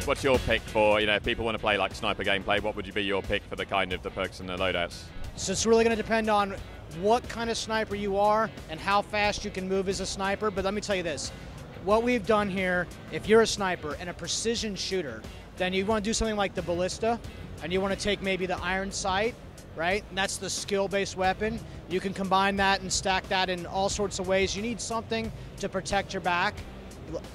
What's your pick for, if people want to play like sniper gameplay, what would you be your pick for the kind of the perks and the loadouts? So it's really going to depend on what kind of sniper you are and how fast you can move as a sniper, but let me tell you this. What we've done here, if you're a sniper and a precision shooter, then you want to do something like the ballista, and you want to take maybe the iron sight, right? And that's the skill-based weapon. You can combine that and stack that in all sorts of ways. You need something to protect your back.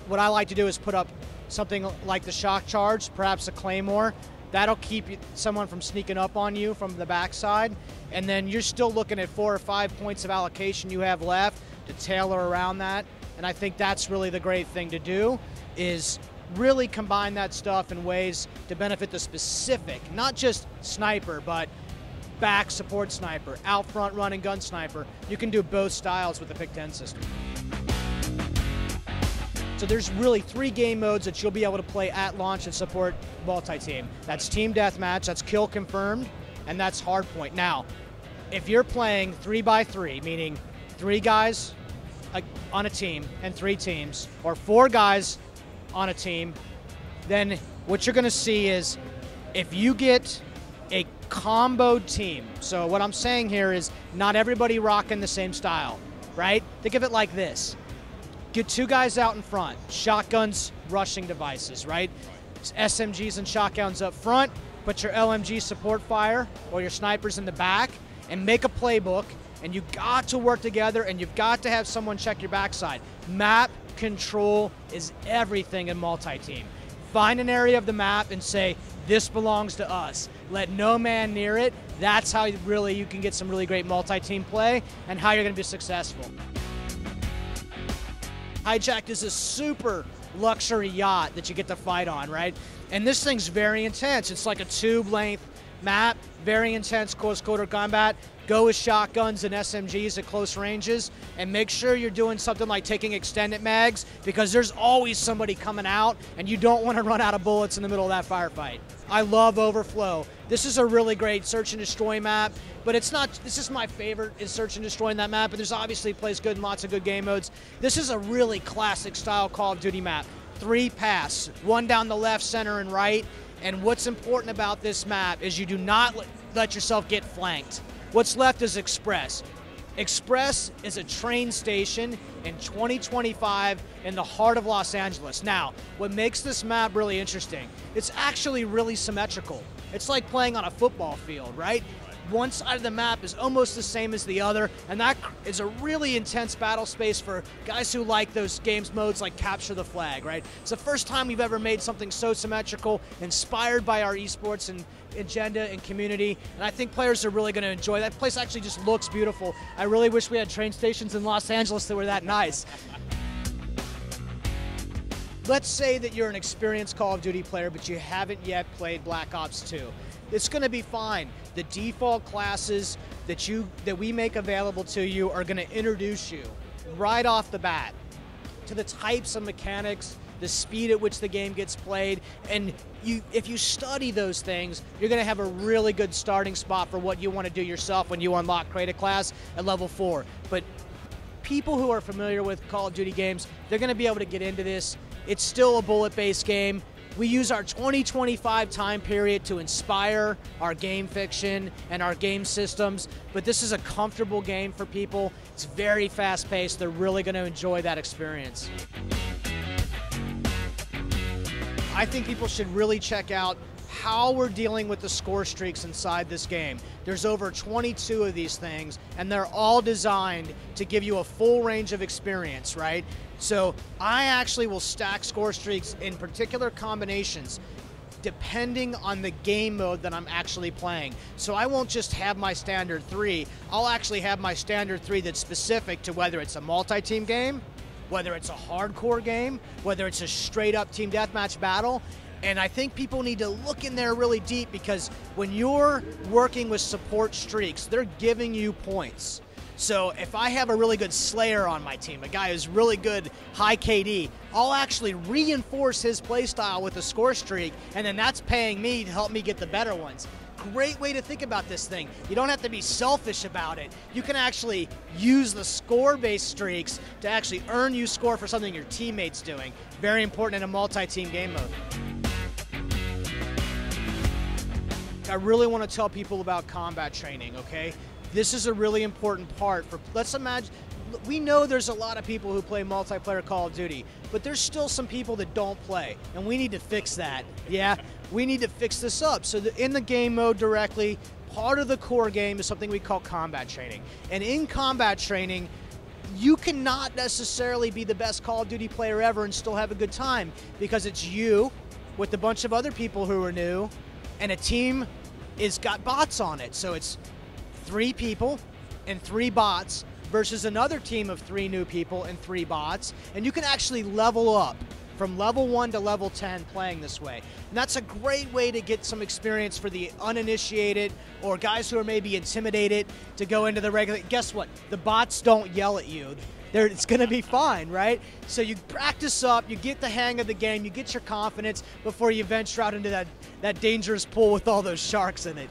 What I like to do is put up something like the shock charge, perhaps a claymore. That'll keep someone from sneaking up on you from the backside. And then you're still looking at 4 or 5 points of allocation you have left to tailor around that. And I think that's really the great thing to do, is really combine that stuff in ways to benefit the specific, not just sniper, but back support sniper, out front running gun sniper. You can do both styles with the Pick 10 system. So there's really 3 game modes that you'll be able to play at launch and support multi-team. That's team deathmatch, that's kill confirmed, and that's hardpoint. Now, if you're playing 3x3, meaning 3 guys on a team and 3 teams, or 4 guys on a team, then what you're gonna see is if you get a comboed team, so what I'm saying here is not everybody rocking the same style, right? Think of it like this. Get 2 guys out in front, shotguns, rushing devices, right? SMGs and shotguns up front, put your LMG support fire or your snipers in the back, and make a playbook, and you've got to work together, and you've got to have someone check your backside. Map control is everything in multi-team. Find an area of the map and say, this belongs to us. Let no man near it. That's how really you can get some really great multi-team play and how you're gonna be successful. Hijacked is a super luxury yacht that you get to fight on, right? And this thing's very intense. It's like a tube length map, very intense close quarter combat. Go with shotguns and SMGs at close ranges, and make sure you're doing something like taking extended mags, because there's always somebody coming out and you don't want to run out of bullets in the middle of that firefight. I love Overflow. This is a really great search and destroy map, but it's not, this is my favorite, is search and destroying that map, but there's obviously plays good in lots of good game modes. This is a really classic style Call of Duty map. 3 paths, 1 down the left, center, and right. And what's important about this map is you do not let yourself get flanked. What's left is Express. Express is a train station in 2025 in the heart of Los Angeles. Now, what makes this map really interesting, it's actually really symmetrical. It's like playing on a football field, right? One side of the map is almost the same as the other, and that is a really intense battle space for guys who like those games modes like Capture the Flag, right? It's the first time we've ever made something so symmetrical, inspired by our esports and agenda and community, and I think players are really going to enjoy that. Place actually just looks beautiful. I really wish we had train stations in Los Angeles that were that nice. Let's say that you're an experienced Call of Duty player, but you haven't yet played Black Ops 2. It's going to be fine. The default classes that we make available to you are going to introduce you right off the bat to the types of mechanics, the speed at which the game gets played, and if you study those things, you're going to have a really good starting spot for what you want to do yourself when you unlock Create a Class at level 4. But people who are familiar with Call of Duty games, they're going to be able to get into this. It's still a bullet-based game. We use our 2025 time period to inspire our game fiction and our game systems, but this is a comfortable game for people. It's very fast-paced. They're really going to enjoy that experience. I think people should really check out how we're dealing with the score streaks inside this game. There's over 22 of these things, and they're all designed to give you a full range of experience, right? So I actually will stack score streaks in particular combinations depending on the game mode that I'm actually playing. So I won't just have my standard 3, I'll actually have my standard 3 that's specific to whether it's a multi-team game, whether it's a hardcore game, whether it's a straight up team deathmatch battle. And I think people need to look in there really deep, because when you're working with support streaks, they're giving you points. So if I have a really good Slayer on my team, a guy who's really good high KD, I'll actually reinforce his playstyle with a score streak, and then that's paying me to help me get the better ones. Great way to think about this thing. You don't have to be selfish about it. You can actually use the score-based streaks to actually earn you score for something your teammate's doing. Very important in a multi-team game mode. I really want to tell people about combat training, okay? This is a really important part for, let's imagine, we know there's a lot of people who play multiplayer Call of Duty, but there's still some people that don't play, and we need to fix that, yeah? We need to fix this up. So in the game mode directly, part of the core game is something we call combat training. And in combat training, you cannot necessarily be the best Call of Duty player ever and still have a good time, because it's you with a bunch of other people who are new, and a team is got bots on it. So it's 3 people and 3 bots versus another team of 3 new people and 3 bots, and you can actually level up from level 1 to level 10 playing this way. And that's a great way to get some experience for the uninitiated or guys who are maybe intimidated to go into the regular. Guess what? The bots don't yell at you. It's going to be fine, right? So you practice up, you get the hang of the game, you get your confidence before you venture out into that dangerous pool with all those sharks in it.